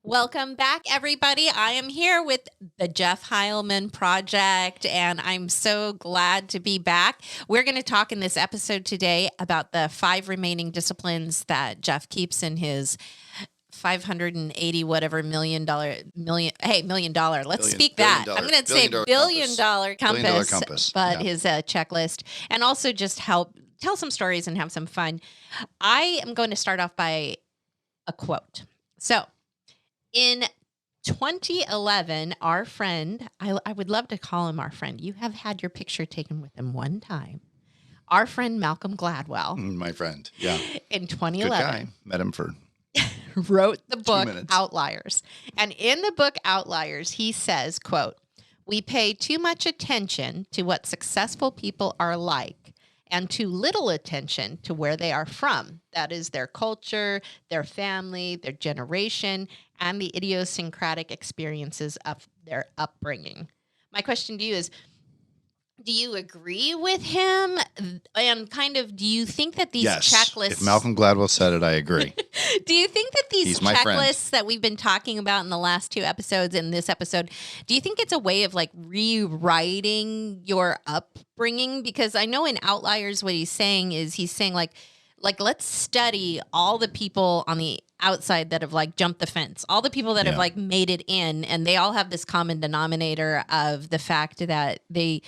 Welcome back, everybody. I am here with the Jeff Heilman Project, and I'm so glad to be back. We're going to talk in this episode today about the 5 remaining disciplines that Jeff keeps in his 580 whatever million dollar. Let's speak that. I'm going to say billion dollar compass, but his checklist, and also just help tell some stories and have some fun. I am going to start off by a quote. So, in 2011, our friend, I would love to call him our friend. You have had your picture taken with him one time. Our friend Malcolm Gladwell. My friend, yeah. In 2011. Good guy. Met him for wrote the book Outliers. And in the book Outliers, he says, quote, "We pay too much attention to what successful people are like and too little attention to where they are from. That is their culture, their family, their generation, and the idiosyncratic experiences of their upbringing." My question to you is, do you agree with him? And kind of, do you think that these checklists... If Malcolm Gladwell said it, I agree. Do you think that these checklists that we've been talking about in the last 2 episodes, in this episode, do you think it's a way of like rewriting your upbringing? Because I know in Outliers, what he's saying like let's study all the people on the outside that have like jumped the fence, all the people that have like made it in, and they all have this common denominator of the fact that they,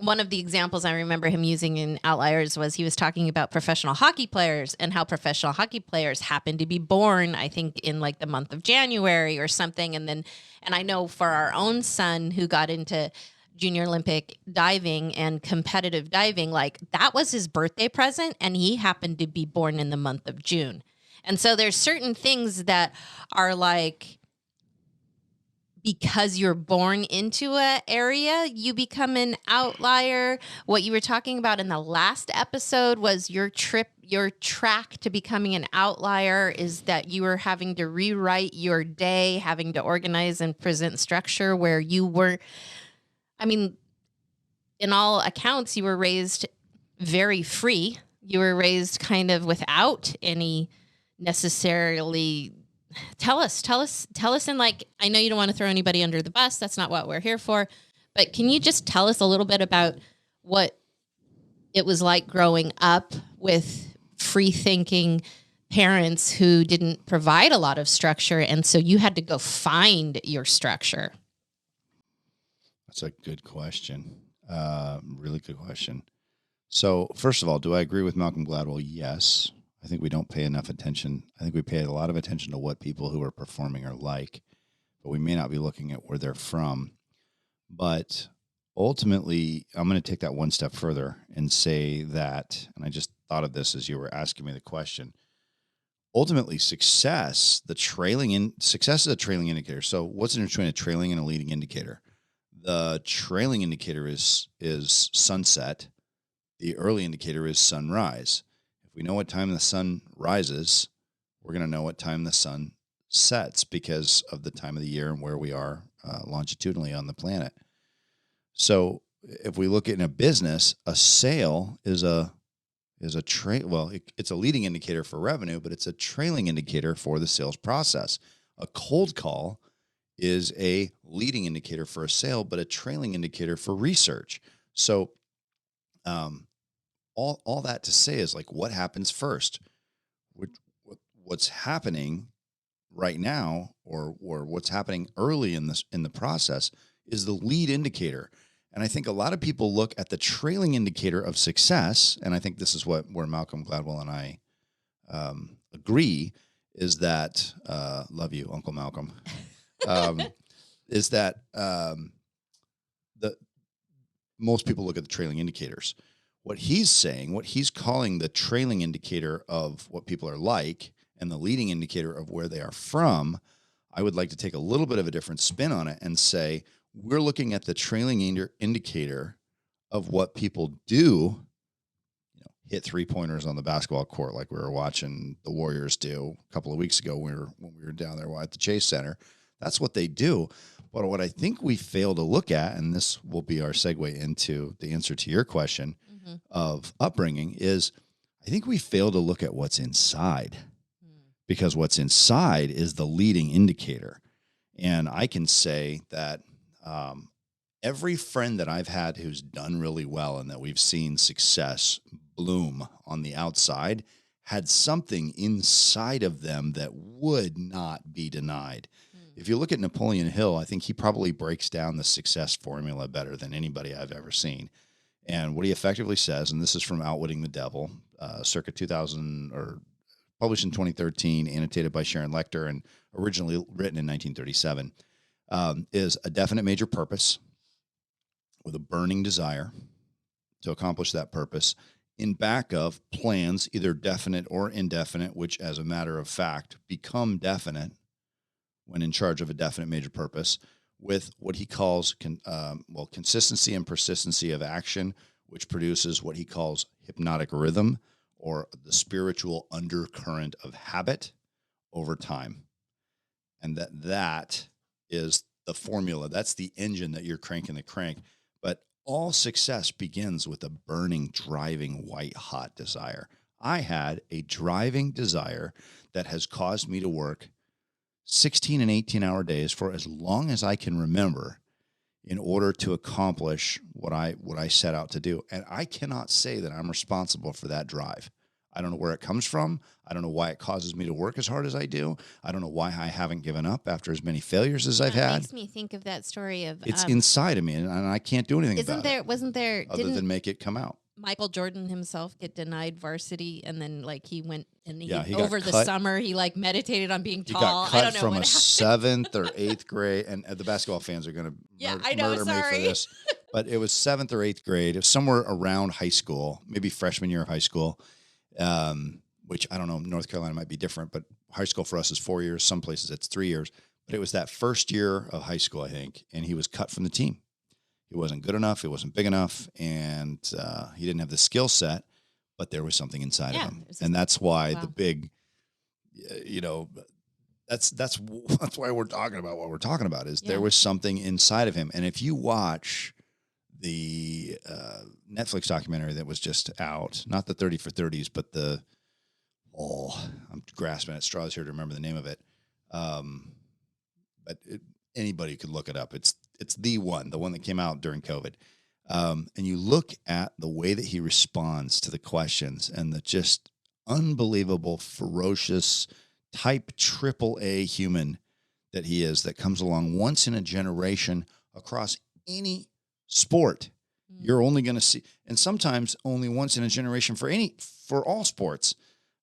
one of the examples I remember him using in Outliers was he was talking about professional hockey players and how professional hockey players happen to be born, I think, in like the month of January or something. And I know for our own son who got into Junior Olympic diving and competitive diving, like that was his birthday present, and he happened to be born in the month of June. And so there's certain things that are like, because you're born into an area, you become an outlier. What you were talking about in the last episode was your track to becoming an outlier is that you were having to rewrite your day, having to organize and present structure where you were, in all accounts, you were raised very free. You were raised kind of without any necessarily. Tell us, and like, I know you don't want to throw anybody under the bus. That's not what we're here for. But can you just tell us a little bit about what it was like growing up with free-thinking parents who didn't provide a lot of structure, and so you had to go find your structure? That's a good question. Really good question. So first of all, do I agree with Malcolm Gladwell? Yes. I think we don't pay enough attention. I think we pay a lot of attention to what people who are performing are like, but we may not be looking at where they're from. But ultimately, I'm going to take that one step further and say that, and I just thought of this as you were asking me the question, ultimately success is a trailing indicator. So what's the difference between a trailing and a leading indicator? The trailing indicator is sunset. The early indicator is sunrise. If we know what time the sun rises, we're going to know what time the sun sets because of the time of the year and where we are longitudinally on the planet. So if we look at in a business, a sale is it's a leading indicator for revenue, but it's a trailing indicator for the sales process. A cold call is a leading indicator for a sale, but a trailing indicator for research. So, all that to say is like, what happens first? What's happening right now, or what's happening early in the process is the lead indicator. And I think a lot of people look at the trailing indicator of success, and I think this is where Malcolm Gladwell and I agree, is that love you, Uncle Malcolm. Is that most people look at the trailing indicators. What he's calling the trailing indicator of what people are like and the leading indicator of where they are from, I would like to take a little bit of a different spin on it and say, we're looking at the trailing indicator of what people do, hit 3-pointers on the basketball court like we were watching the Warriors do a couple of weeks ago when we were down there at the Chase Center. That's what they do. But what I think we fail to look at, and this will be our segue into the answer to your question of upbringing, is I think we fail to look at what's inside. because what's inside is the leading indicator. And I can say that every friend that I've had who's done really well and that we've seen success bloom on the outside had something inside of them that would not be denied. If you look at Napoleon Hill, I think he probably breaks down the success formula better than anybody I've ever seen. And what he effectively says, and this is from Outwitting the Devil, circa 2000, or published in 2013, annotated by Sharon Lecter, and originally written in 1937, is a definite major purpose with a burning desire to accomplish that purpose in back of plans, either definite or indefinite, which as a matter of fact become definite when in charge of a definite major purpose, with what he calls consistency and persistency of action, which produces what he calls hypnotic rhythm, or the spiritual undercurrent of habit over time. And that is the formula. That's the engine that you're cranking the crank. But all success begins with a burning, driving, white-hot desire. I had a driving desire that has caused me to work 16 and 18-hour days for as long as I can remember in order to accomplish what I set out to do. And I cannot say that I'm responsible for that drive. I don't know where it comes from. I don't know why it causes me to work as hard as I do. I don't know why I haven't given up after as many failures as I've had. It makes me think of that story of... It's inside of me, and I can't do anything about it. Wasn't there... Other than make it come out. Michael Jordan himself get denied varsity, and then he went and he over the summer he meditated on being tall. He got cut I don't know from what a 7th or 8th grade, and the basketball fans are going to murder me for this. But it was 7th or 8th grade. It was somewhere around high school, maybe freshman year of high school, which I don't know. North Carolina might be different, but high school for us is 4 years. Some places it's 3 years. But it was that first year of high school, I think, and he was cut from the team. He wasn't good enough. He wasn't big enough, and he didn't have the skill set, but there was something inside of him. And that's why the big, that's why we're talking about what we're talking about is there was something inside of him. And if you watch the Netflix documentary that was just out, not the 30 for 30s, but I'm grasping at straws here to remember the name of it. But anybody could look it up. It's the one that came out during COVID. And you look at the way that he responds to the questions and the just unbelievable, ferocious type AAA human that he is, that comes along once in a generation across any sport. You're only going to see, and sometimes only once in a generation for all sports.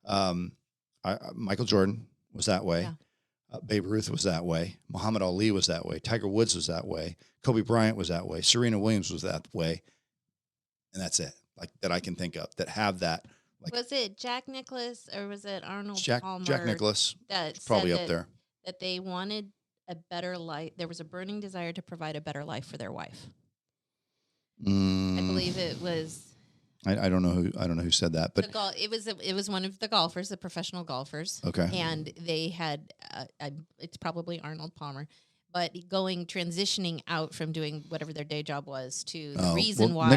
Michael Jordan was that way. Yeah. Babe Ruth was that way. Muhammad Ali was that way. Tiger Woods was that way. Kobe Bryant was that way. Serena Williams was that way. And that's it. That I can think of that have that. Was it Jack Nicklaus or was it Arnold Palmer? Jack Nicklaus. That's probably up there. That they wanted a better life. There was a burning desire to provide a better life for their wife. I believe it was. I don't know who said that, but it was one of the golfers, the professional golfers. Okay, and they had it's probably Arnold Palmer, but transitioning out from doing whatever their day job was to the reason why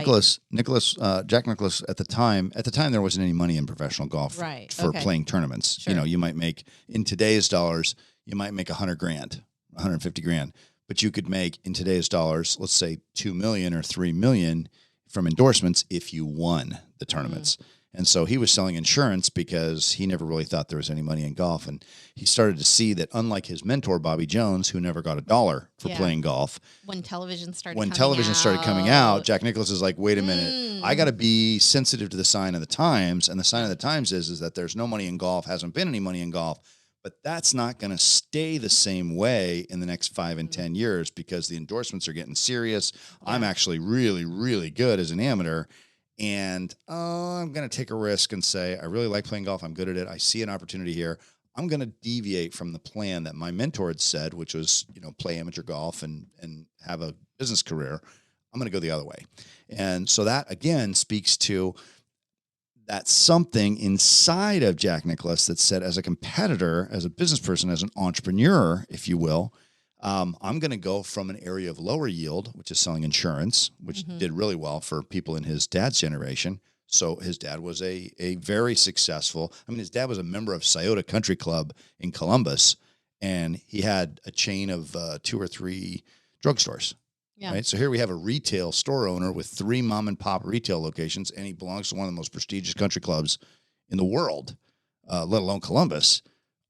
Jack Nicklaus at the time there wasn't any money in professional golf for playing tournaments. Sure. You might make in today's dollars $100,000, $150,000, but you could make in today's dollars, let's say $2 million or $3 million. From endorsements if you won the tournaments. And so he was selling insurance because he never really thought there was any money in golf. And he started to see that unlike his mentor, Bobby Jones, who never got $1 for playing golf. When television started coming out, Jack Nicklaus is like, wait a minute, I got to be sensitive to the sign of the times. And the sign of the times is that there's no money in golf, hasn't been any money in golf. But that's not going to stay the same way in the next 5 and 10 years because the endorsements are getting serious. Yeah. I'm actually really, really good as an amateur. And I'm going to take a risk and say, I really like playing golf. I'm good at it. I see an opportunity here. I'm going to deviate from the plan that my mentor had said, which was, play amateur golf and have a business career. I'm going to go the other way. And so that, again, speaks to that's something inside of Jack Nicklaus that said, as a competitor, as a business person, as an entrepreneur, if you will, I'm going to go from an area of lower yield, which is selling insurance, which did really well for people in his dad's generation, So his dad was a very successful. I mean, his dad was a member of Scioto Country Club in Columbus, and he had a chain of 2 or 3 drugstores. Yeah. Right. So here we have a retail store owner with 3 mom and pop retail locations, and he belongs to one of the most prestigious country clubs in the world, let alone Columbus,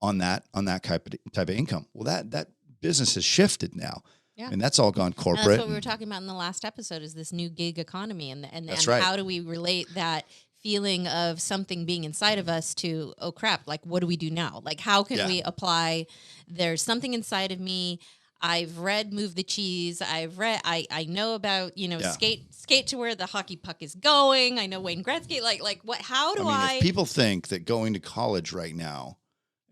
on that type of income. Well, that business has shifted now. Yeah. And that's all gone corporate. And that's what we were talking about in the last episode, is this new gig economy, and right. How do we relate that feeling of something being inside of us to, oh crap, like what do we do now? Like how can we apply, there's something inside of me. I've read Move the Cheese. I know about, skate to where the hockey puck is going. I know Wayne Gretzky. Like what, how do I if people think that going to college right now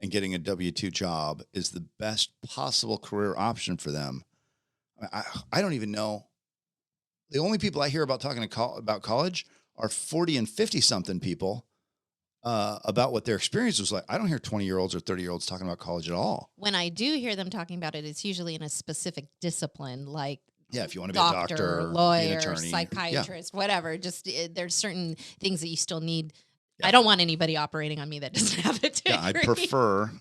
and getting a W-2 job is the best possible career option for them, I don't even know. The only people I hear about talking about college are 40 and 50 something people about what their experience was like. I don't hear 20-year-olds or 30-year-olds talking about college at all. When I do hear them talking about it, it's usually in a specific discipline, like if you want to be a doctor, lawyer, be an attorney, psychiatrist, whatever. Just there's certain things that you still need. Yeah. I don't want anybody operating on me that doesn't have a degree. Yeah, I'd prefer.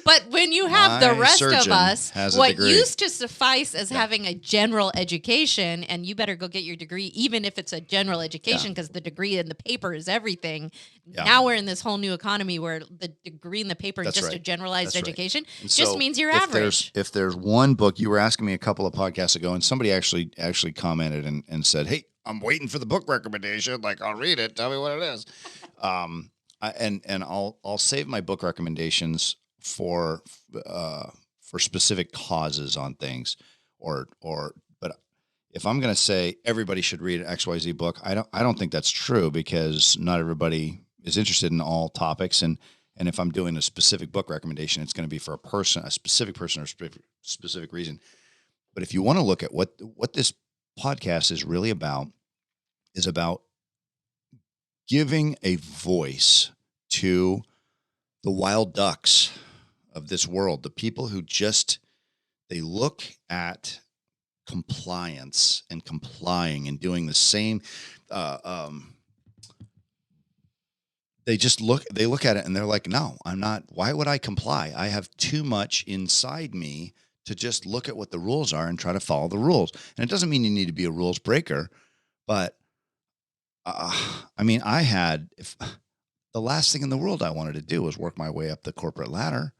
But when you have the rest of us, what used to suffice as having a general education, and you better go get your degree, even if it's a general education, because the degree and the paper is everything. Yeah. Now we're in this whole new economy where the degree and the paper is just a generalized education. Right. Just means you're average. If there's one book, you were asking me a couple of podcasts ago, and somebody actually commented and said, "Hey, I'm waiting for the book recommendation. Like, I'll read it. Tell me what it is." I'll save my book recommendations for specific causes on things, but if I'm going to say everybody should read an XYZ book, I don't think that's true, because not everybody is interested in all topics. And if I'm doing a specific book recommendation, it's going to be for a specific person or specific reason. But if you want to look at what this podcast is really about, is about giving a voice to the wild ducks of this world, the people who they look at compliance and complying and doing the same. They look at it and they're like, no, I'm not. Why would I comply? I have too much inside me to just look at what the rules are and try to follow the rules. And it doesn't mean you need to be a rules breaker, but the last thing in the world I wanted to do was work my way up the corporate ladder.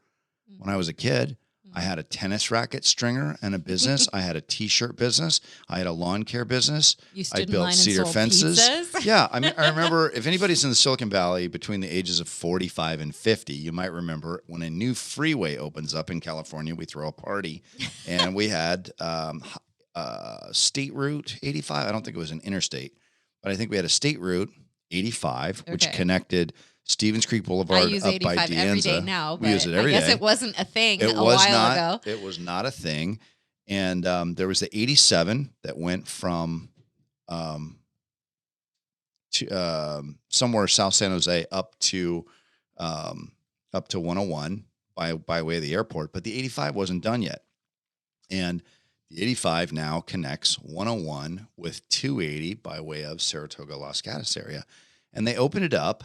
When I was a kid, I had a tennis racket stringer and a business. I had a t-shirt business. I had a lawn care business. I built cedar fences. Yeah. I remember, if anybody's in the Silicon Valley between the ages of 45 and 50, you might remember when a new freeway opens up in California, we throw a party, and we had State Route 85. I don't think it was an interstate, but I think we had a State Route 85, which connected Stevens Creek Boulevard I use up 85 by De Anza. Every day now, but we use it every day. I guess it wasn't a thing a while ago. It was not a thing. And there was the 87 that went from somewhere South San Jose up to 101 by way of the airport. But the 85 wasn't done yet. And the 85 now connects 101 with 280 by way of Saratoga, Los Gatos area. And they opened it up,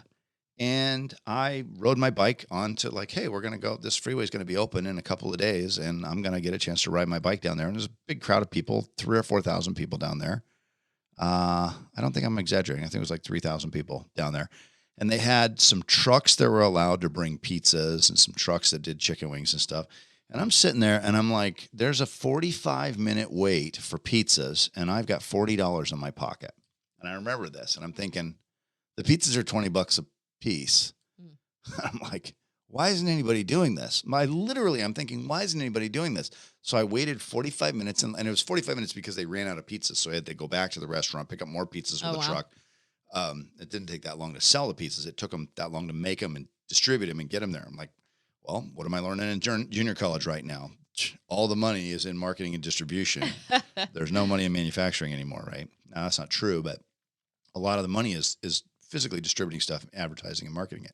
and I rode my bike onto, like, hey, we're going to go, this freeway is going to be open in a couple of days, and I'm going to get a chance to ride my bike down there. And there's a big crowd of people, 3,000 or 4,000 people down there. I don't think I'm exaggerating. I think it was like 3,000 people down there. And they had some trucks that were allowed to bring pizzas and some trucks that did chicken wings and stuff. And I'm sitting there and I'm like, there's a 45-minute wait for pizzas, and I've got $40 in my pocket. And I remember this, and I'm thinking, the pizzas are $20 a piece. I'm like, why isn't anybody doing this? I'm thinking, why isn't anybody doing this? So I waited 45 minutes, and it was 45 minutes because they ran out of pizzas. So I had to go back to the restaurant, pick up more pizzas with a truck. It didn't take that long to sell the pizzas. It took them that long to make them and distribute them and get them there. I'm like, well, what am I learning in junior college right now? All the money is in marketing and distribution. There's no money in manufacturing anymore, right? Now, that's not true, but a lot of the money is physically distributing stuff, advertising and marketing it.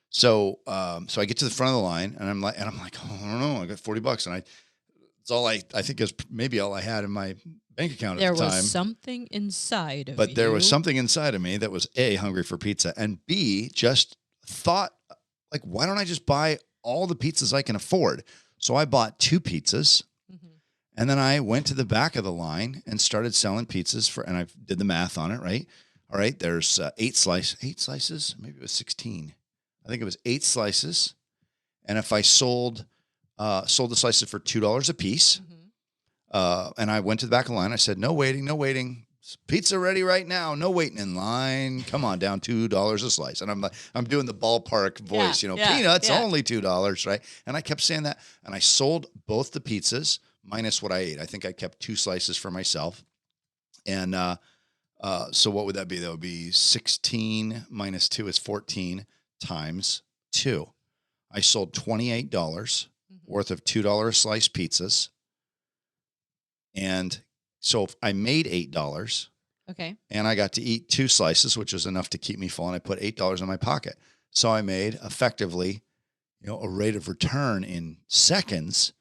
So I get to the front of the line, and I'm like, oh, I don't know, I got $40, and it's all I think is maybe all I had in my bank account there at the time. There was something inside of But there was something inside of me that was A, hungry for pizza, and B, just thought, like, why don't I just buy all the pizzas I can afford? So I bought 2 pizzas, and then I went to the back of the line and started selling pizzas and I did the math on it, right? All right, there's 8 slices, maybe it was 16. I think it was 8 slices. And if I sold the slices for $2 a piece, and I went to the back of the line, I said, no waiting. Pizza ready right now. No waiting in line. Come on down, $2 a slice. And I'm doing the ballpark voice, peanuts, only $2, right? And I kept saying that. And I sold both the pizzas minus what I ate. I think I kept 2 slices for myself. And so what would that be? That would be 16 minus 2 is 14 times 2. I sold $28 worth of $2 a slice pizzas. And so I made $8. Okay. And I got to eat 2 slices, which was enough to keep me full. And I put $8 in my pocket. So I made effectively, a rate of return in seconds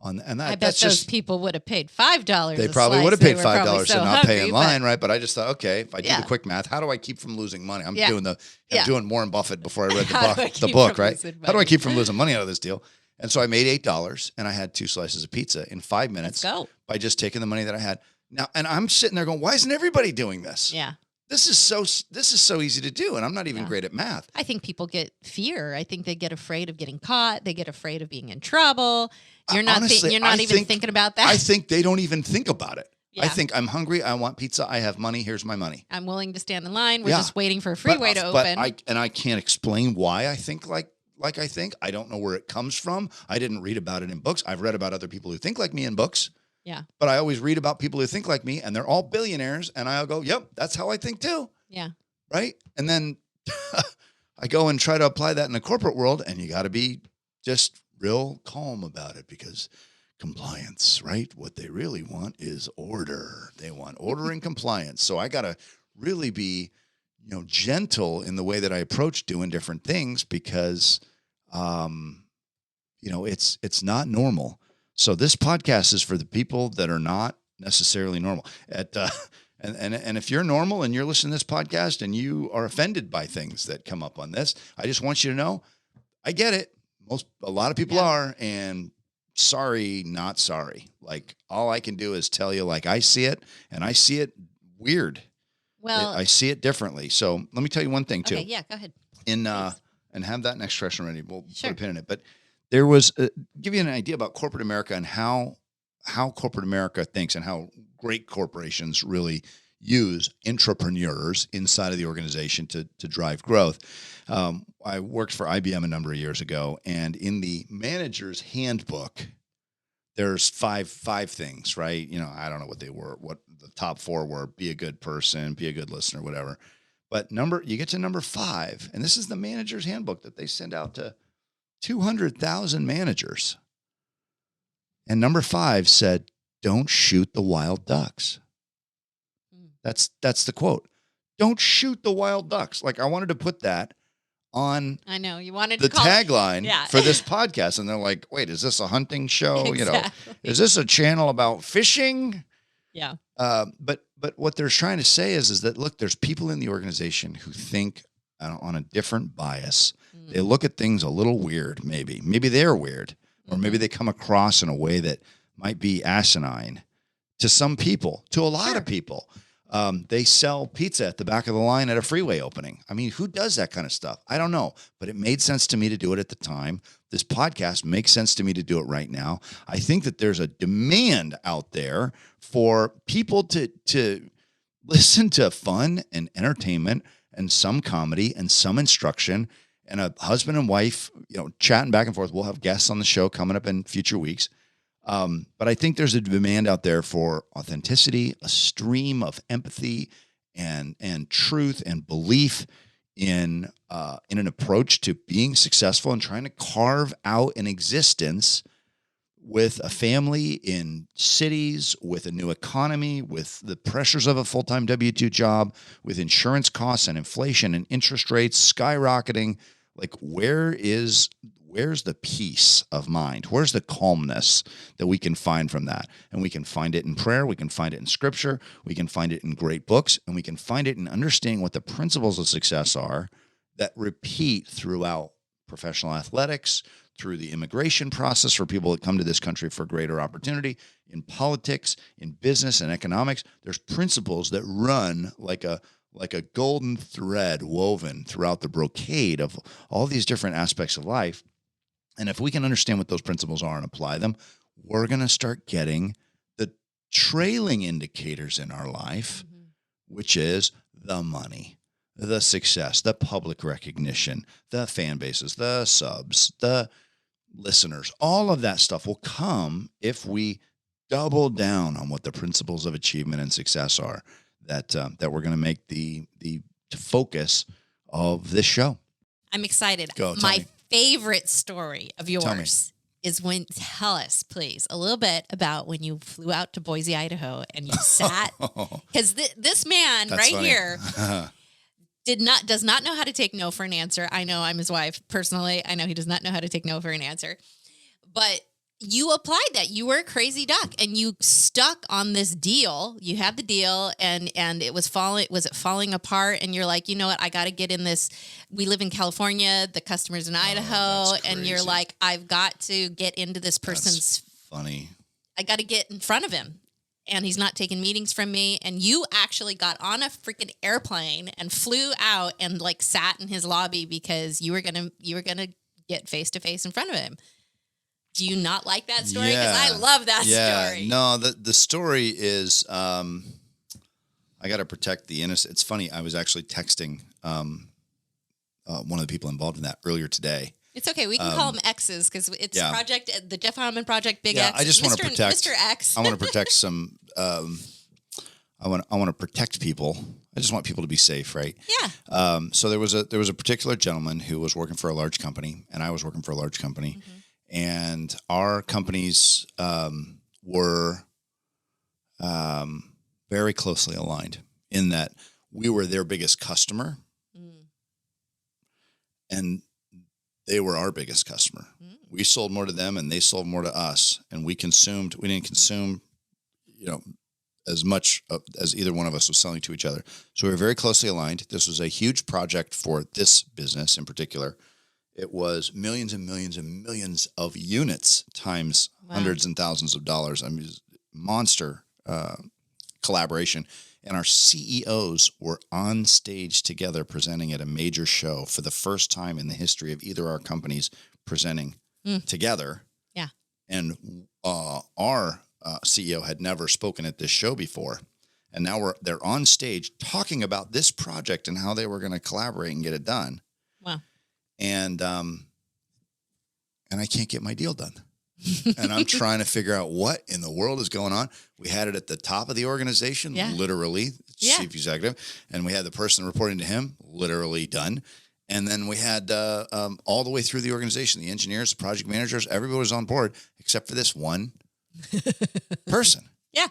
and that, I bet those people would have paid $5. They probably would have paid $5 so to not pay in line, right? But I just thought, okay, if I do the quick math, how do I keep from losing money? I'm doing Warren Buffett before I read the book, right? How do I keep from losing money out of this deal? And so I made $8 and I had 2 slices of pizza in 5 minutes by just taking the money that I had. Now, and I'm sitting there going, why isn't everybody doing this? Yeah. This is so easy to do, and I'm not even great at math. I think people get fear. I think they get afraid of getting caught. They get afraid of being in trouble. You're not even thinking about that. I think they don't even think about it. Yeah. I think I'm hungry. I want pizza. I have money. Here's my money. I'm willing to stand in line. We're just waiting for a freeway to open. I can't explain why I think like I think. I don't know where it comes from. I didn't read about it in books. I've read about other people who think like me in books. Yeah. But I always read about people who think like me, and they're all billionaires, and I'll go, yep, that's how I think too. Yeah. Right? And then I go and try to apply that in the corporate world, and you got to be just real calm about it because compliance, right? What they really want is order. They want order and compliance. So I got to really be, gentle in the way that I approach doing different things because, it's not normal. So this podcast is for the people that are not necessarily normal. And if you're normal and you're listening to this podcast and you are offended by things that come up on this, I just want you to know, I get it. A lot of people are, and sorry, not sorry. Like all I can do is tell you like I see it, and I see it weird. Well, I see it differently. So let me tell you one thing too. Okay, yeah, go ahead. And have that next question ready. We'll put a pin in it. But there was give you an idea about corporate America and how corporate America thinks and how great corporations really use entrepreneurs inside of the organization to drive growth. I worked for IBM a number of years ago, and in the manager's handbook, there's five things, right? I don't know what they were, what the top 4 were: be a good person, be a good listener, whatever. But you get to number 5, and this is the manager's handbook that they send out to 200,000 managers. And number 5 said, don't shoot the wild ducks. That's the quote. Don't shoot the wild ducks. Like I wanted to put that on I know you wanted the to call tagline for this podcast. And they're like, wait, is this a hunting show? Exactly. Is this a channel about fishing? Yeah. But what they're trying to say is that, look, there's people in the organization who think on a different bias. They look at things a little weird, maybe they're weird, or maybe they come across in a way that might be asinine to some people, to a lot of people. They sell pizza at the back of the line at a freeway opening. I mean, who does that kind of stuff? I don't know, but it made sense to me to do it at the time. This podcast makes sense to me to do it right now. I think that there's a demand out there for people to listen to fun and entertainment and some comedy and some instruction and a husband and wife, chatting back and forth. We'll have guests on the show coming up in future weeks. But I think there's a demand out there for authenticity, a stream of empathy and truth and belief in an approach to being successful and trying to carve out an existence with a family in cities, with a new economy, with the pressures of a full-time W-2 job, with insurance costs and inflation and interest rates skyrocketing. Like, where is where's the peace of mind? Where's the calmness that we can find from that? And we can find it in prayer. We can find it in scripture. We can find it in great books. And we can find it in understanding what the principles of success are that repeat throughout professional athletics, through the immigration process for people that come to this country for greater opportunity, in politics, in business and economics. There's principles that run like a golden thread woven throughout the brocade of all these different aspects of life. And if we can understand what those principles are and apply them, we're going to start getting the trailing indicators in our life, which is the money, the success, the public recognition, the fan bases, the subs, the listeners. All of that stuff will come if we double down on what the principles of achievement and success are that we're going to make the focus of this show. I'm excited. Go, My favorite story of yours is tell us, please, a little bit about when you flew out to Boise, Idaho, and you sat, because this man That's right funny. Here does not know how to take no for an answer. I know, I'm his wife personally. I know he does not know how to take no for an answer, but you applied that. You were a crazy duck and you stuck on this deal. You had the deal and it was falling apart. And you're like, you know what? I got to get in this. We live in California, the customer's in Idaho. And you're like, I've got to get into this person's. That's funny. I got to get in front of him. And he's not taking meetings from me. And you actually got on a freaking airplane and flew out and like sat in his lobby because you were going to get face to face in front of him. Do you not like that story? Because I love that story. No, the story is I got to protect the innocent. It's funny. I was actually texting one of the people involved in that earlier today. It's okay. We can call them X's because it's the Jeff Heilman Project, Big X. I just want to protect Mr. X. I want to protect some. I want to protect people. I just want people to be safe, right? Yeah. So there was a particular gentleman who was working for a large company, and I was working for a large company. Mm-hmm. And our companies were very closely aligned in that we were their biggest customer and they were our biggest customer. We sold more to them and they sold more to us. And we didn't consume, as much as either one of us was selling to each other. So we were very closely aligned. This was a huge project for this business in particular. It was millions and millions and millions of units times hundreds and thousands of dollars. I mean, monster collaboration. And our CEOs were on stage together presenting at a major show for the first time in the history of either our companies presenting together. Yeah. And our CEO had never spoken at this show before. And now they're on stage talking about this project and how they were going to collaborate and get it done. Wow. And I can't get my deal done. And I'm trying to figure out what in the world is going on. We had it at the top of the organization, literally, chief executive. And we had the person reporting to him, literally done. And then we had all the way through the organization, the engineers, the project managers, everybody was on board except for this one person. Yeah.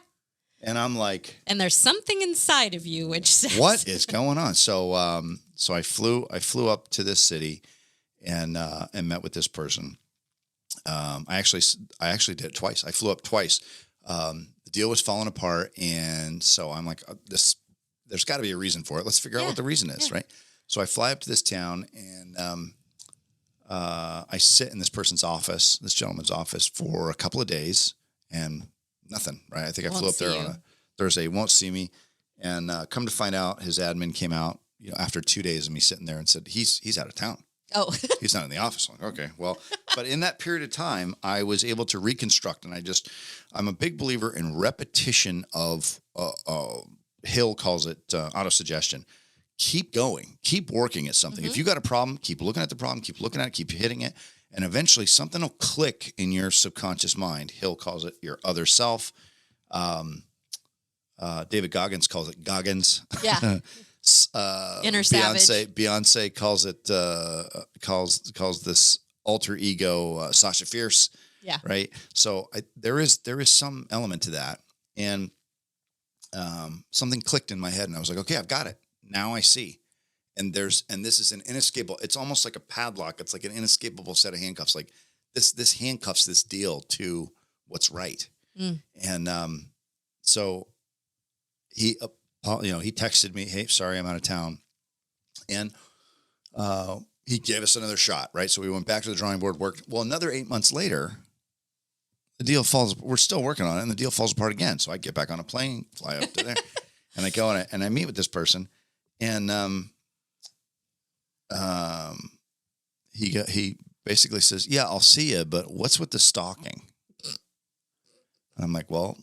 And I'm like, and there's something inside of you which says, what is going on? So I flew up to this city and met with this person. I actually did it twice. I flew up twice. The deal was falling apart. And so I'm like, there's gotta be a reason for it. Let's figure out what the reason is. Right. So I fly up to this town and, I sit in this gentleman's office for a couple of days and nothing, right? I think I flew up there on a Thursday, won't see me. And come to find out, his admin came out, after 2 days of me sitting there and said, he's out of town. Oh, he's not in the office. I'm like, okay, well, but in that period of time, I was able to reconstruct. And I'm a big believer in repetition of, Hill calls it autosuggestion. Keep going, keep working at something. If you got a problem, keep looking at the problem, keep looking at it, keep hitting it. And eventually something will click in your subconscious mind. Hill calls it your other self. David Goggins calls it Goggins. Yeah. Inner savage. Beyonce calls it calls this alter ego Sasha Fierce. Yeah. Right. So there is some element to that, and something clicked in my head, and I was like, okay, I've got it. Now I see. and this is an inescapable. It's almost like a padlock. It's like an inescapable set of handcuffs. Like this handcuffs this deal to what's right. And so he texted me, "Hey, sorry, I'm out of town," and he gave us another shot. Right, so we went back to the drawing board. Worked well. Another 8 months later, the deal falls. We're still working on it, and the deal falls apart again. So I get back on a plane, fly up to there, and I go and I meet with this person, and he basically says, "Yeah, I'll see you, but what's with the stalking?" And I'm like, "Well,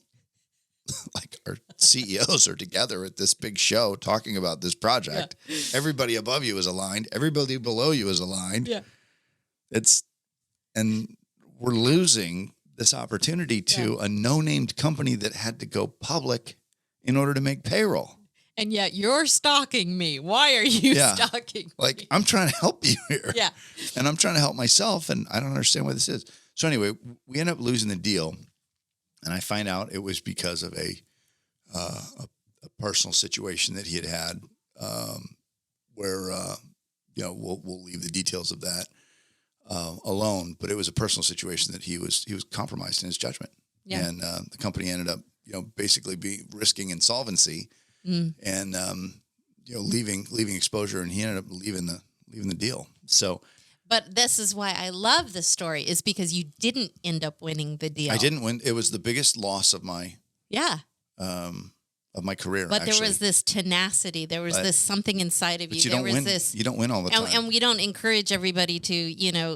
like our CEOs are together at this big show talking about this project. Yeah. Everybody above you is aligned. Everybody below you is aligned. Yeah, and we're losing this opportunity to a no-named company that had to go public in order to make payroll. And yet you're stalking me. Why are you stalking me? Like, I'm trying to help you here. Yeah. And I'm trying to help myself, and I don't understand why this is." So anyway, we end up losing the deal, and I find out it was because of a personal situation that he had where we'll leave the details of that alone, but it was a personal situation that he was compromised in his judgment. Yeah. And the company ended up basically risking insolvency. And leaving exposure, and he ended up leaving the deal. So, but this is why I love this story, is because you didn't end up winning the deal. I didn't win. It was the biggest loss of my career. But there was this tenacity. There was this something inside of you. You don't win. You don't win all the time. And we don't encourage everybody to,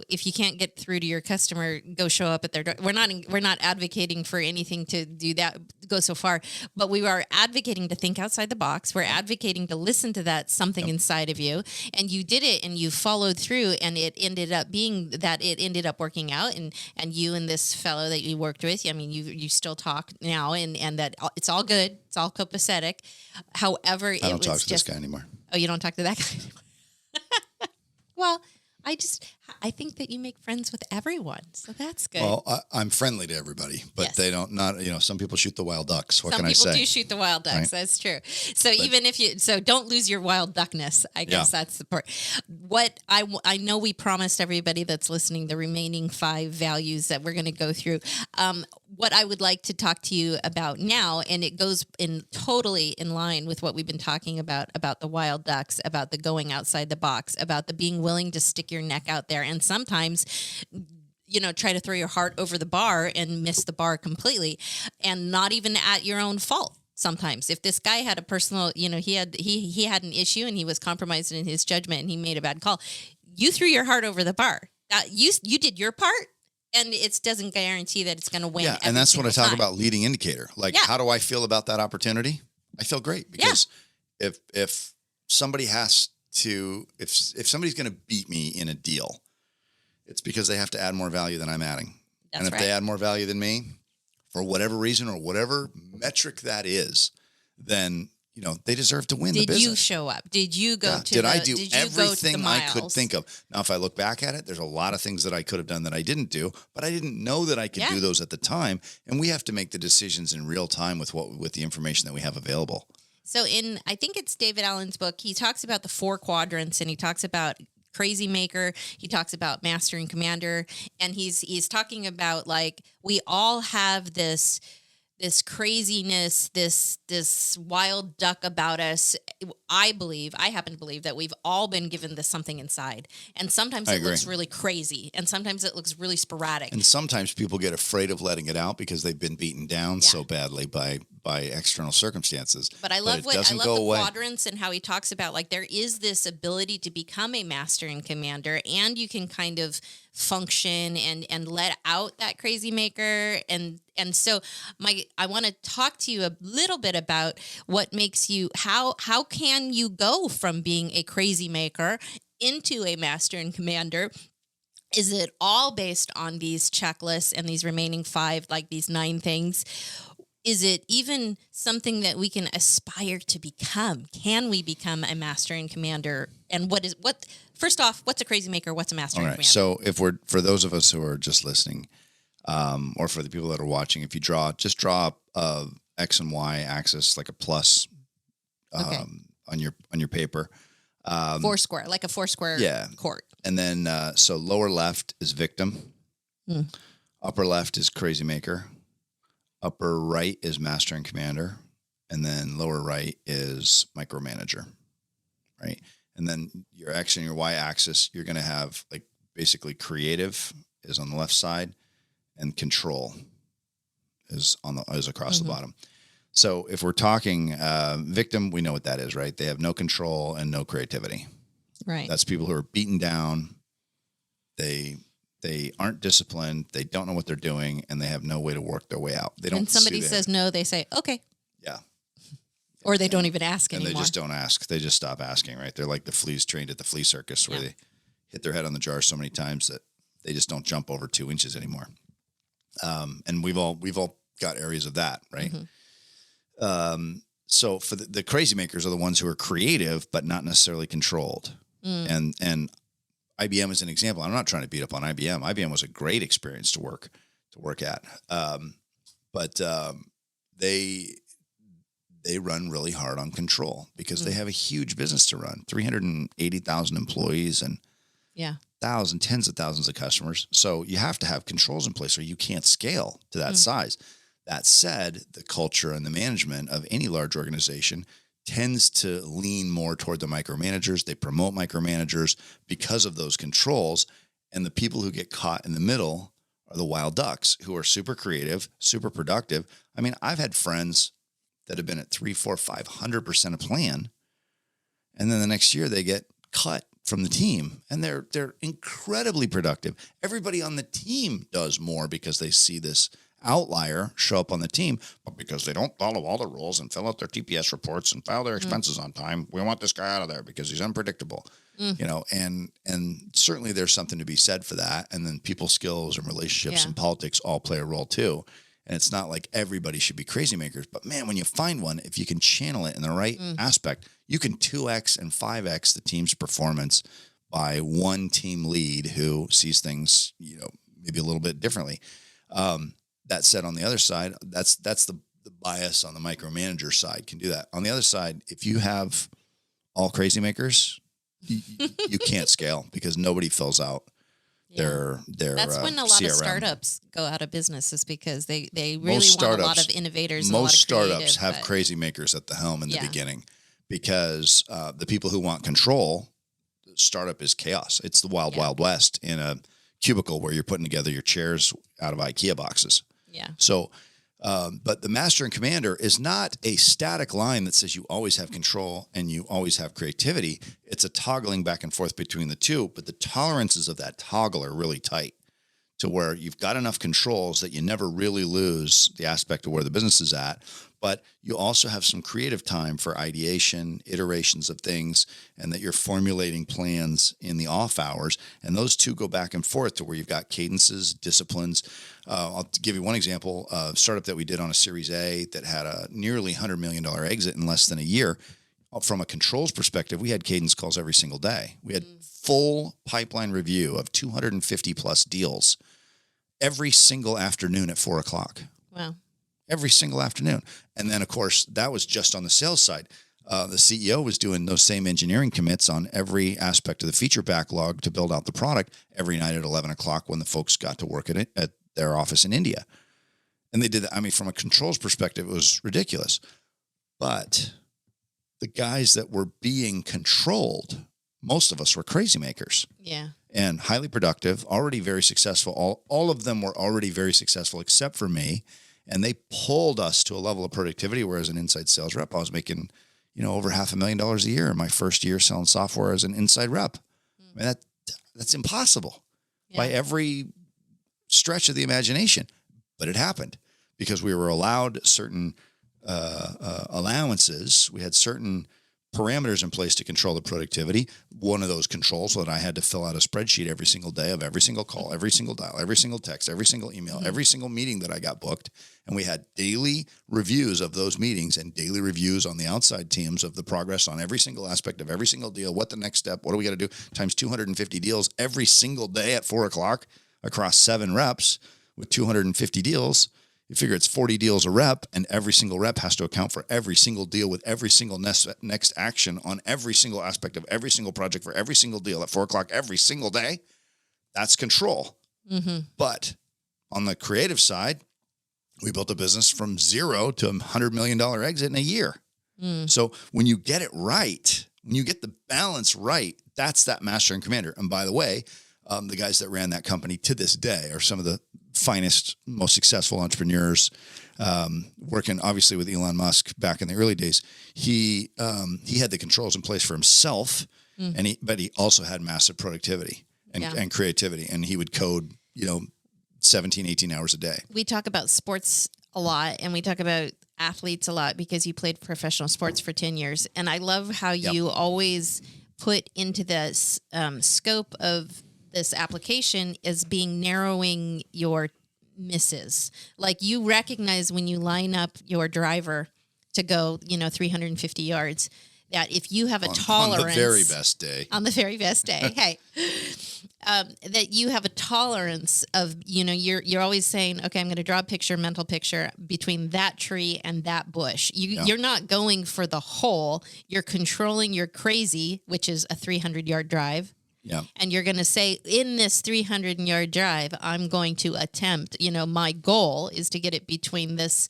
if you can't get through to your customer, go show up at their door. We're not advocating for anything to do that, go so far. But we are advocating to think outside the box. We're advocating to listen to that something inside of you. And you did it, and you followed through, and it ended up being that it ended up working out. And you and this fellow that you worked with, I mean, you still talk now, and that it's all good. It's all copacetic. However, I don't talk to this guy anymore. Oh, you don't talk to that guy anymore? Well, I think that you make friends with everyone, so that's good. Well, I'm friendly to everybody, but they don't. Some people shoot the wild ducks. What can I say? Some people do shoot the wild ducks. Right? That's true. So don't lose your wild duckness. I guess that's the part. What I know, we promised everybody that's listening the remaining 5 values that we're going to go through. What I would like to talk to you about now, and it goes totally in line with what we've been talking about the wild ducks, about the going outside the box, about the being willing to stick your neck out there, and sometimes, try to throw your heart over the bar and miss the bar completely, and not even at your own fault. Sometimes, if this guy had a personal, he had an issue and he was compromised in his judgment and he made a bad call, you threw your heart over the bar. You did your part. And it doesn't guarantee that it's going to win. Yeah, and that's what I talk about, leading indicator. Like, how do I feel about that opportunity? I feel great, because if somebody has to, if somebody's going to beat me in a deal, it's because they have to add more value than I'm adding. That's and if they add more value than me, for whatever reason or whatever metric that is, then they deserve to win the business. Did you show up? Did you go to Did I do everything I could think of? Now, if I look back at it, there's a lot of things that I could have done that I didn't do, but I didn't know that I could do those at the time. And we have to make the decisions in real time with the information that we have available. So I think it's David Allen's book, he talks about the 4 quadrants, and he talks about crazy maker. He talks about master and commander, and he's talking about, like, we all have this craziness, this wild duck about us. I happen to believe that we've all been given this something inside. And sometimes it looks really crazy, and sometimes it looks really sporadic. And sometimes people get afraid of letting it out because they've been beaten down so badly by external circumstances. But I love the quadrants and how he talks about, like, there is this ability to become a master and commander, and you can kind of function and let out that crazy maker. And so I want to talk to you a little bit about what makes you, how can you go from being a crazy maker into a master and commander? Is it all based on these checklists and these remaining 5, like these 9 things? Is it even something that we can aspire to become? Can we become a master and commander? And first off, what's a crazy maker? What's a master and commander? So for those of us who are just listening, or for the people that are watching, if you draw a X and Y axis, like a plus, on your paper, Foursquare, like a Foursquare court. And then, so lower left is victim. Upper left is crazy maker. Upper right is master and commander. And then lower right is micromanager, right? And then your X and your Y axis, you're going to have like basically creative is on the left side and control is across the bottom. So if we're talking victim, we know what that is, right? They have no control and no creativity. Right. That's people who are beaten down. They aren't disciplined. They don't know what they're doing, and they have no way to work their way out. They don't. When somebody says no, they say okay. Yeah. Or they don't even ask anymore. And they just don't ask. They just stop asking, right? They're like the fleas trained at the flea circus where they hit their head on the jar so many times that they just don't jump over 2 inches anymore. And we've all got areas of that, right? So for the crazy makers are the ones who are creative, but not necessarily controlled. And IBM is an example. I'm not trying to beat up on IBM. IBM was a great experience to work at. But they run really hard on control because they have a huge business to run, 380,000 employees and tens of thousands of customers. So you have to have controls in place or you can't scale to that size. That said, the culture and the management of any large organization tends to lean more toward the micromanagers. They promote micromanagers because of those controls. And the people who get caught in the middle are the wild ducks who are super creative, super productive. I mean, I've had friends that have been at 300, 400, 500% of plan. And then the next year they get cut from the team and they're incredibly productive. Everybody on the team does more because they see this outlier show up on the team, but because they don't follow all the rules and fill out their TPS reports and file their expenses on time, we want this guy out of there because he's unpredictable, you know, and certainly there's something to be said for that. And then people skills and relationships and politics all play a role too. And it's not like everybody should be crazy makers, but man, when you find one, if you can channel it in the right aspect, you can 2X and 5X the team's performance by one team lead who sees things, you know, maybe a little bit differently. That said, on the other side, that's the bias on the micromanager side can do that. On the other side, if you have all crazy makers, you can't scale because nobody fills out their that's when a lot CRM. Of startups go out of business is because they really want a lot of innovators. Most startups have but crazy makers at the helm in the beginning because the people who want control, startup is chaos. It's the wild west in a cubicle where you're putting together your chairs out of IKEA boxes. Yeah. So, but the master and commander is not a static line that says you always have control and you always have creativity. It's a toggling back and forth between the two, but the tolerances of that toggle are really tight to where you've got enough controls that you never really lose the aspect of where the business is at. But you also have some creative time for ideation, iterations of things, and that you're formulating plans in the off hours. And those two go back and forth to where you've got cadences, disciplines. I'll give you one example, a startup that we did on a Series A that had a nearly $100 million exit in less than a year. From a controls perspective, we had cadence calls every single day. We had full pipeline review of 250 plus deals every single afternoon at 4:00. Wow. Every single afternoon. And then, of course, that was just on the sales side. The CEO was doing those same engineering commits on every aspect of the feature backlog to build out the product every night at 11:00 when the folks got to work at their office in India. And they did that. I mean, from a controls perspective, it was ridiculous. But the guys that were being controlled, most of us were crazy makers. Yeah. And highly productive, already very successful. All of them were already very successful except for me. And they pulled us to a level of productivity where as an inside sales rep, I was making, you know, over $500,000 a year in my first year selling software as an inside rep. I mean, that's impossible by every stretch of the imagination. But it happened because we were allowed certain allowances. We had certain parameters in place to control the productivity. One of those controls that I had to fill out a spreadsheet every single day of every single call, every single dial, every single text, every single email, every single meeting that I got booked. And we had daily reviews of those meetings and daily reviews on the outside teams of the progress on every single aspect of every single deal. What the next step, what do we got to do? Times 250 deals every single day at 4:00 across 7 reps with 250 deals You figure it's 40 deals a rep, and every single rep has to account for every single deal with every single next action on every single aspect of every single project for every single deal at 4:00 every single day. That's control. Mm-hmm. But on the creative side, we built a business from 0 to $100 million exit in a year. So when you get it right, when you get the balance right, that's that master and commander. And by the way, the guys that ran that company to this day are some of the finest, most successful entrepreneurs, working obviously with Elon Musk back in the early days. He had the controls in place for himself, but he also had massive productivity and creativity, and he would code, 17, 18 hours a day. We talk about sports a lot, and we talk about athletes a lot because you played professional sports for 10 years. And I love how you always put into the scope of this application as being narrowing your misses. Like you recognize when you line up your driver to go, 350 yards, that if you have a tolerance on the very best day, hey, that you have a tolerance of, you're always saying, okay, I'm going to draw a mental picture between that tree and that bush. You're not going for the whole. You're controlling your crazy, which is a 300-yard drive. Yeah. And you're going to say, in this 300-yard drive, I'm going to attempt, my goal is to get it between this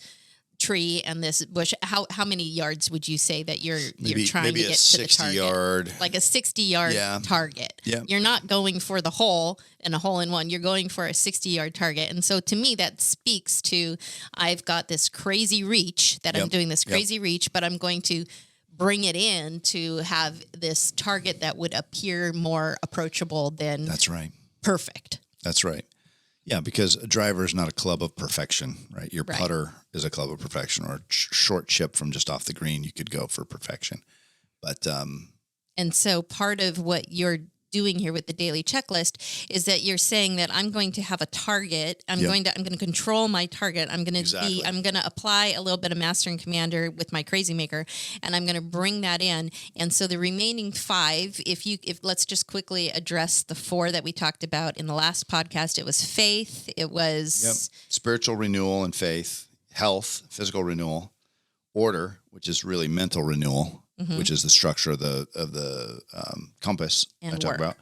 tree and this bush. How many yards would you say that you're trying to get to the target? Yard. Like a 60-yard target. Yeah. You're not going for the hole and a hole in one. You're going for a 60-yard target. And so to me, that speaks to, I've got this crazy reach that I'm doing this crazy reach, but I'm going to bring it in to have this target that would appear more approachable than That's right. perfect. That's right. Yeah, because a driver is not a club of perfection, right? Your putter is a club of perfection, or a short chip from just off the green, you could go for perfection. But and so part of what you're doing here with the daily checklist is that you're saying that I'm going to have a target. I'm going to control my target. I'm going to apply a little bit of master and commander with my crazy maker, and I'm going to bring that in. And so the remaining 5, if let's just quickly address the 4 that we talked about in the last podcast. It was faith. It was spiritual renewal and faith, health, physical renewal, order, which is really mental renewal, which is the structure of the compass and I talk about,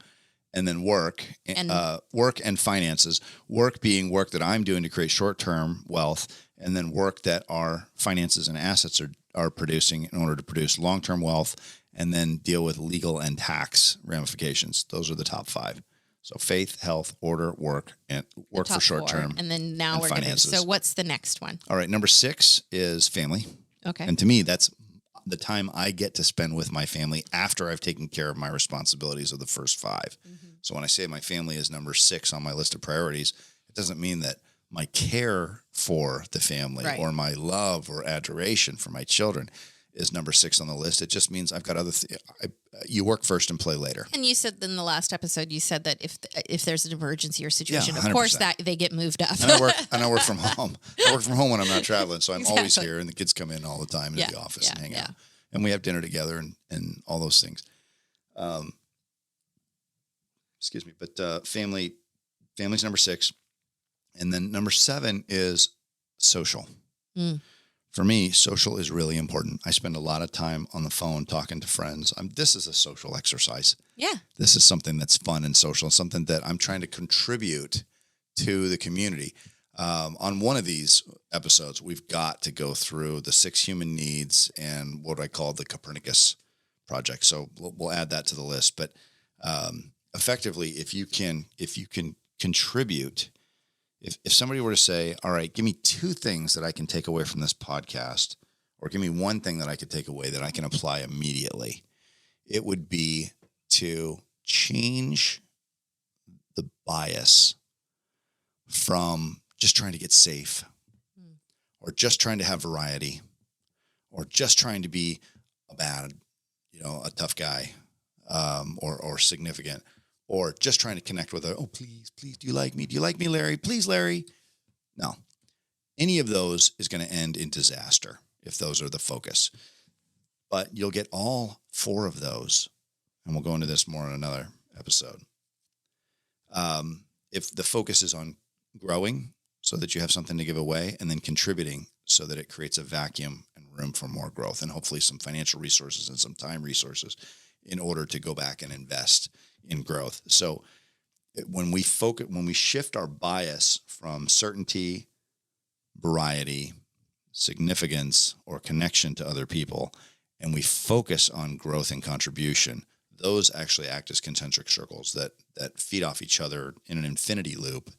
and then work and finances. Work being work that I'm doing to create short-term wealth, and then work that our finances and assets are producing in order to produce long-term wealth, and then deal with legal and tax ramifications. Those are the top 5. So faith, health, order, work, and work for short-term. And then now we're finances. So what's the next one? All right, number 6 is family. Okay. And to me, that's the time I get to spend with my family after I've taken care of my responsibilities of the first 5. Mm-hmm. So when I say my family is number 6 on my list of priorities, it doesn't mean that my care for the family or my love or adoration for my children is number 6 on the list. It just means I've got other you work first and play later. And you said in the last episode, you said that if there's an emergency or situation, of course that they get moved up. And I work from home. I work from home when I'm not traveling, so I'm always here, and the kids come in all the time into the office and hang out. And we have dinner together and all those things. Excuse me, but family's number 6, and then number 7 is social. For me, social is really important. I spend a lot of time on the phone talking to friends. This is a social exercise. Yeah. This is something that's fun and social, something that I'm trying to contribute to the community. On one of these episodes, we've got to go through the 6 human needs and what I call the Copernicus project. So we'll add that to the list. But effectively, if you can contribute. If somebody were to say, all right, give me 2 things that I can take away from this podcast, or give me 1 thing that I could take away that I can apply immediately, it would be to change the bias from just trying to get safe, or just trying to have variety, or just trying to be a tough guy, or significant, or just trying to connect with please, do you like me? Do you like me, Larry? Please, Larry. No. Any of those is going to end in disaster if those are the focus. But you'll get all 4 of those, and we'll go into this more in another episode. If the focus is on growing, so that you have something to give away, and then contributing so that it creates a vacuum and room for more growth and hopefully some financial resources and some time resources in order to go back and invest in growth. So when we shift our bias from certainty, variety, significance, or connection to other people, and we focus on growth and contribution, those actually act as concentric circles that feed off each other in an infinity loop.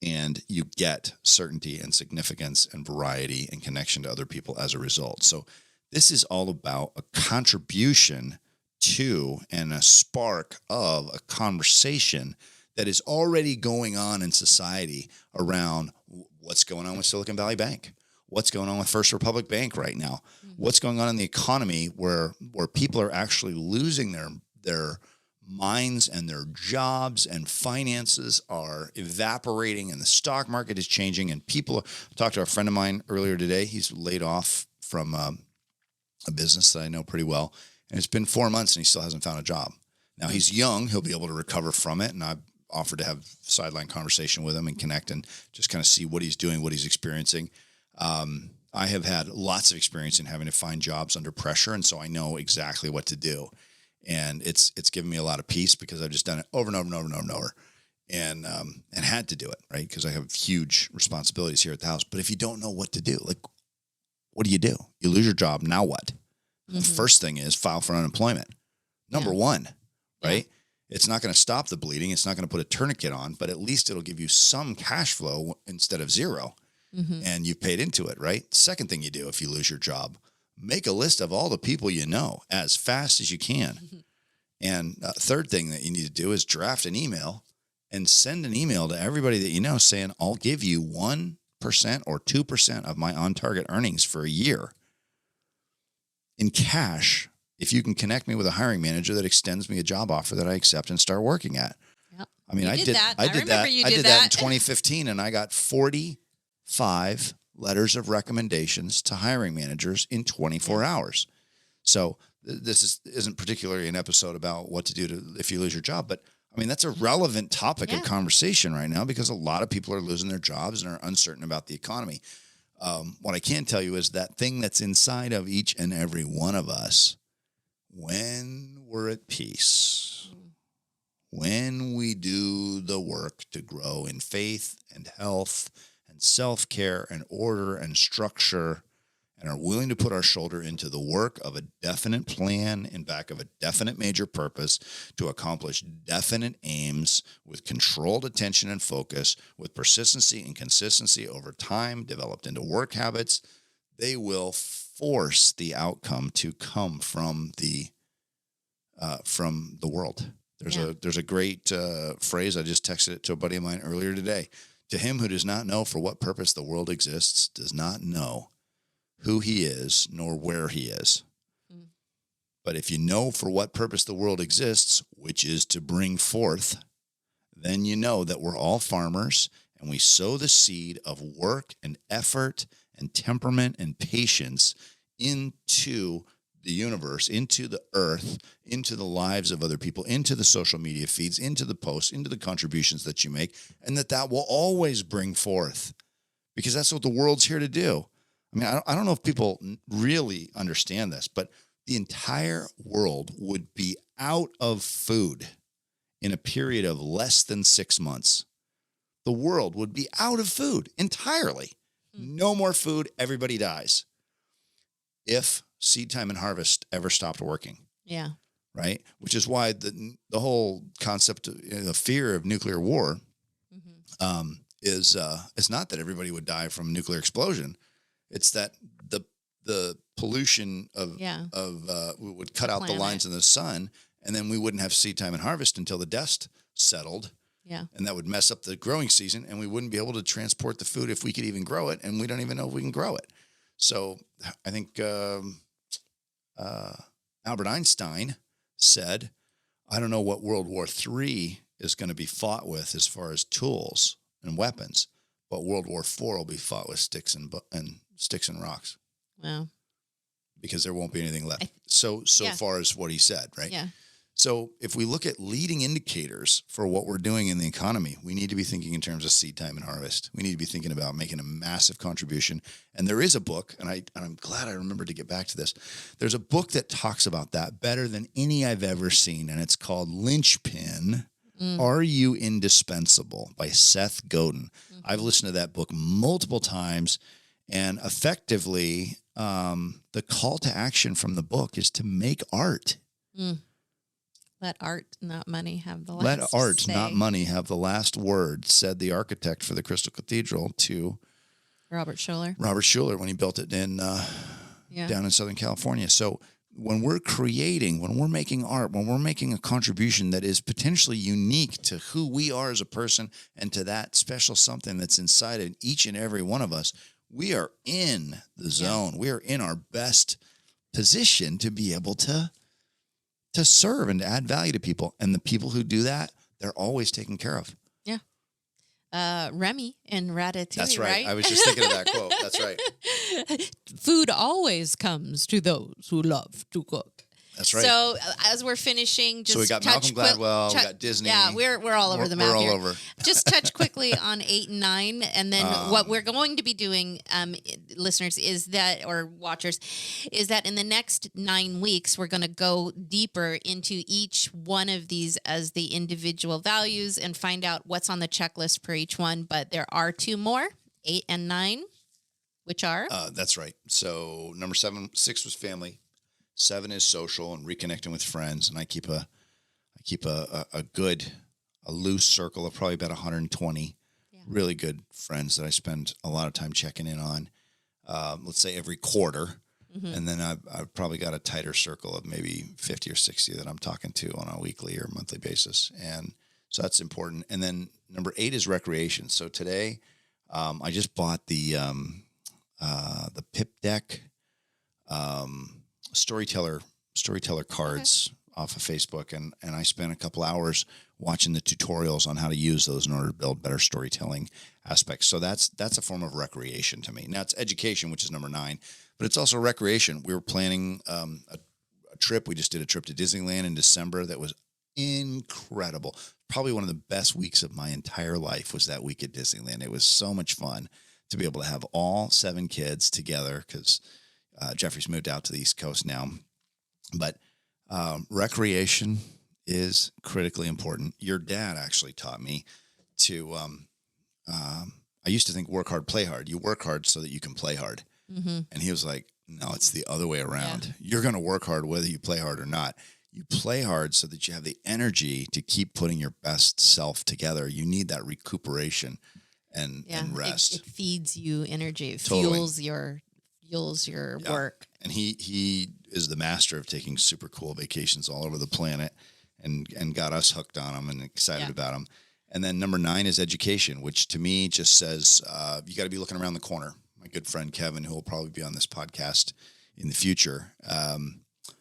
And you get certainty and significance and variety and connection to other people as a result. So this is all about a contribution to and a spark of a conversation that is already going on in society around what's going on with Silicon Valley Bank, what's going on with First Republic Bank right now, what's going on in the economy where people are actually losing their minds and their jobs, and finances are evaporating, and the stock market is changing. And I talked to a friend of mine earlier today. He's laid off from a business that I know pretty well, and it's been 4 months and he still hasn't found a job. Now he's young. He'll be able to recover from it. And I've offered to have sideline conversation with him and connect and just kind of see what he's doing, what he's experiencing. I have had lots of experience in having to find jobs under pressure. And so I know exactly what to do. And it's given me a lot of peace because I've just done it over and over and over and over and over, and had to do it, right? Because I have huge responsibilities here at the house. But if you don't know what to do, like, what do? You lose your job. Now what? The first thing is file for unemployment. Number one, right? Yeah. It's not going to stop the bleeding. It's not going to put a tourniquet on, but at least it'll give you some cash flow instead of zero. And you've paid into it, right? Second thing you do if you lose your job, make a list of all the people you know as fast as you can. And third thing that you need to do is draft an email and send an email to everybody that you know saying, I'll give you 1% or 2% of my on-target earnings for a year in cash if you can connect me with a hiring manager that extends me a job offer that I accept and start working at. Yep. I mean, I did that in 2015, and I got 45 letters of recommendations to hiring managers in 24 hours. So this isn't particularly an episode about what to do if you lose your job, but I mean, that's a relevant topic of conversation right now because a lot of people are losing their jobs and are uncertain about the economy. What I can tell you is that thing that's inside of each and every one of us, when we're at peace, when we do the work to grow in faith and health and self-care and order and structure, and are willing to put our shoulder into the work of a definite plan in back of a definite major purpose to accomplish definite aims with controlled attention and focus, with persistency and consistency over time developed into work habits, they will force the outcome to come from the world. There's a great phrase. I just texted it to a buddy of mine earlier today. To him who does not know for what purpose the world exists, does not know who he is nor where he is. But if you know for what purpose the world exists, which is to bring forth, then you know that we're all farmers and we sow the seed of work and effort and temperament and patience into the universe, into the earth, into the lives of other people, into the social media feeds, into the posts, into the contributions that you make, and that will always bring forth, because that's what the world's here to do. I mean, I don't know if people really understand this, but the entire world would be out of food in a period of less than 6 months. The world would be out of food entirely. No more food. Everybody dies. If seed time and harvest ever stopped working. Yeah. Right? Which is why the whole concept of the fear of nuclear war is not that everybody would die from a nuclear explosion. It's that the pollution would cut out the lines in the sun, and then we wouldn't have seed time and harvest until the dust settled. Yeah. And that would mess up the growing season, and we wouldn't be able to transport the food if we could even grow it, and we don't even know if we can grow it. So I think Albert Einstein said, I don't know what World War III is going to be fought with as far as tools and weapons, but World War IV will be fought with sticks and rocks. Wow. Because there won't be anything left. So far as what he said, right? Yeah. So if we look at leading indicators for what we're doing in the economy, we need to be thinking in terms of seed time and harvest. We need to be thinking about making a massive contribution. And there is a book, and I'm glad I remembered to get back to this. There's a book that talks about that better than any I've ever seen, and it's called Linchpin, Are You Indispensable? By Seth Godin. I've listened to that book multiple times, and effectively, the call to action from the book is to make art. Let art, not money, have the last Let art, say. not money, have the last word, said the architect for the Crystal Cathedral to Robert Schuller when he built it in down in Southern California. So when we're creating, when we're making art, when we're making a contribution that is potentially unique to who we are as a person and to that special something that's inside of each and every one of us, we are in the zone. We are in our best position to be able to serve and to add value to people. And the people who do that, they're always taken care of. Yeah. Remy in Ratatouille, That's right. I was just thinking of that quote. That's right. Food always comes to those who love to cook. That's right. So as we're finishing, just so we got Malcolm Gladwell, we got Disney. Yeah, we're all over the map. We're all here. over. Just touch quickly on 8 and 9, and then what we're going to be doing, listeners, is that, or watchers, is that in the next 9 weeks we're going to go deeper into each one of these as the individual values and find out what's on the checklist for each one. But there are 2 more, 8 and 9, which are. That's right. So number 6 was family. 7 is social and reconnecting with friends, and I keep a loose circle of probably about 120 really good friends that I spend a lot of time checking in on. Let's say every quarter, and then I've probably got a tighter circle of maybe 50 or 60 that I'm talking to on a weekly or monthly basis, and so that's important. And then number 8 is recreation. So today, I just bought the Pip Deck. Storyteller cards off of Facebook, and I spent a couple hours watching the tutorials on how to use those in order to build better storytelling aspects. So that's a form of recreation to me. Now it's education, which is number 9, but it's also recreation. We were planning a trip. We just did a trip to Disneyland in December that was incredible. Probably one of the best weeks of my entire life was that week at Disneyland. It was so much fun to be able to have all 7 kids together because Jeffrey's moved out to the East Coast now, but recreation is critically important. Your dad actually taught me to, I used to think work hard, play hard. You work hard so that you can play hard. And he was like, no, it's the other way around. Yeah. You're going to work hard whether you play hard or not. You play hard so that you have the energy to keep putting your best self together. You need that recuperation and rest. It feeds you energy. It fuels your work. And he is the master of taking super cool vacations all over the planet and got us hooked on them and excited about them. And then number 9 is education, which to me just says you got to be looking around the corner. My good friend Kevin, who will probably be on this podcast in the future,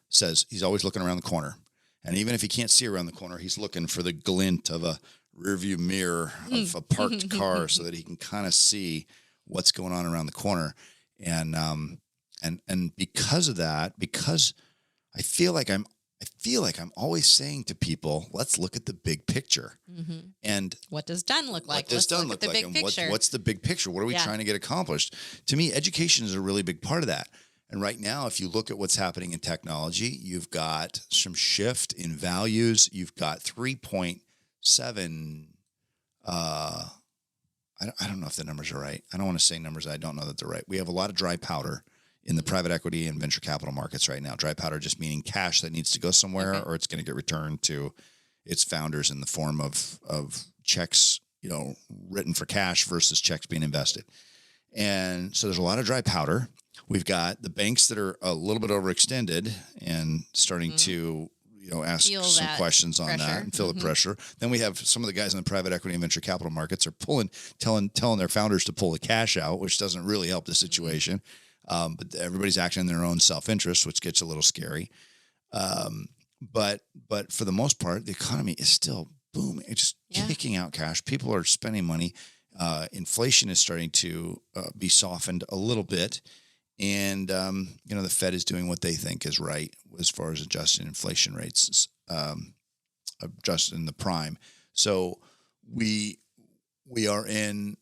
says he's always looking around the corner. And even if he can't see around the corner, he's looking for the glint of a rearview mirror of a parked car so that he can kind of see what's going on around the corner. And because of that, because I feel like I'm always saying to people, let's look at the big picture. And what does done look like? What does done look like? And what's the big picture? What are we trying to get accomplished? To me, education is a really big part of that. And right now, if you look at what's happening in technology, you've got some shift in values. You've got 3.7, I don't know if the numbers are right. I don't want to say numbers. I don't know that they're right. We have a lot of dry powder in the private equity and venture capital markets right now. Dry powder just meaning cash that needs to go somewhere or it's going to get returned to its founders in the form of checks, written for cash versus checks being invested. And so there's a lot of dry powder. We've got the banks that are a little bit overextended and starting to ask some questions on that and feel the pressure. Then we have some of the guys in the private equity and venture capital markets are telling their founders to pull the cash out, which doesn't really help the situation. But everybody's acting in their own self-interest, which gets a little scary. But for the most part, the economy is still booming. It's just kicking out cash. People are spending money. Inflation is starting to be softened a little bit. And, the Fed is doing what they think is right as far as adjusting inflation rates. just in the prime. So we are in,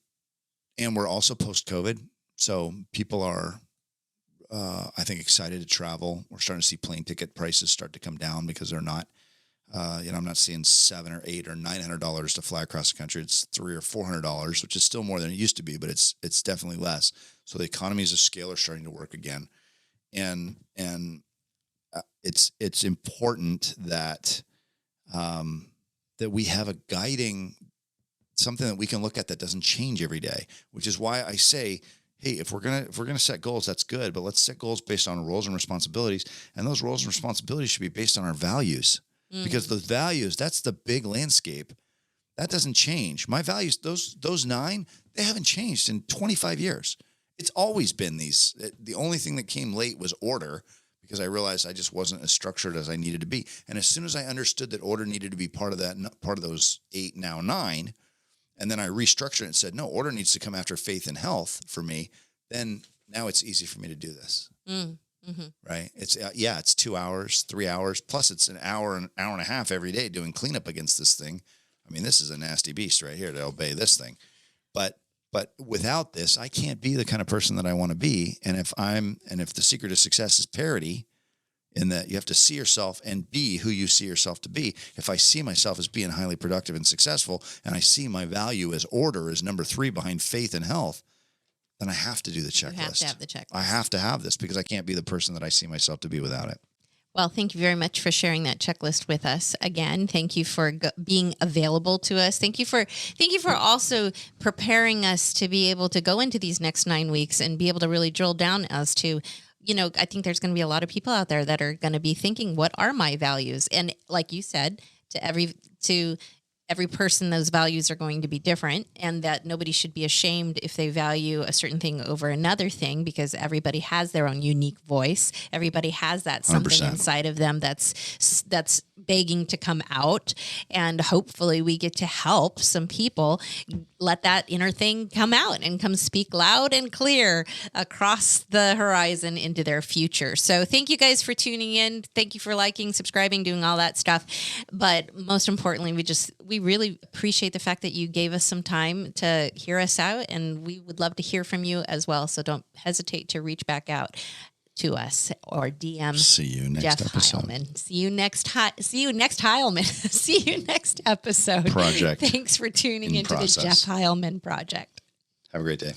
and we're also post-COVID. So people are, I think, excited to travel. We're starting to see plane ticket prices start to come down because they're not, I'm not seeing $700 or $800 or $900 to fly across the country. It's $300 or $400, which is still more than it used to be, but it's definitely less. So the economies of scale are starting to work again. And it's important that, that we have a guiding, something that we can look at that doesn't change every day, which is why I say, hey, if we're gonna set goals, that's good, but let's set goals based on roles and responsibilities, and those roles and responsibilities should be based on our values, because those values, that's the big landscape. That doesn't change. My values, those 9, they haven't changed in 25 years. It's always been these. The only thing that came late was order, because I realized I just wasn't as structured as I needed to be. And as soon as I understood that order needed to be part of that, part of those 8, now 9, and then I restructured it and said, no, order needs to come after faith and health for me, then now it's easy for me to do this. Right? It's 2 hours, 3 hours, plus it's an hour and a half every day doing cleanup against this thing. I mean, this is a nasty beast right here to obey this thing. But without this, I can't be the kind of person that I want to be. And if the secret of success is parity, in that you have to see yourself and be who you see yourself to be. If I see myself as being highly productive and successful, and I see my value as order as number 3 behind faith and health, then I have to do the checklist. You have to have the checklist. I have to have this, because I can't be the person that I see myself to be without it. Well, thank you very much for sharing that checklist with us. Again, thank you for being available to us. Thank you for also preparing us to be able to go into these next 9 weeks and be able to really drill down as to, I think there's going to be a lot of people out there that are going to be thinking, what are my values? And like you said, to every person, those values are going to be different, and that nobody should be ashamed if they value a certain thing over another thing, because everybody has their own unique voice. Everybody has that something 100%. inside of them that's begging to come out. And hopefully we get to help some people let that inner thing come out and come speak loud and clear across the horizon into their future. So thank you guys for tuning in. Thank you for liking, subscribing, doing all that stuff. But most importantly, we really appreciate the fact that you gave us some time to hear us out, and we would love to hear from you as well. So don't hesitate to reach back out to us or DM. See you next Jeff episode. Heilman. See you next Heilman. See you next episode. Project. Thanks for tuning into the Jeff Heilman Project. Have a great day.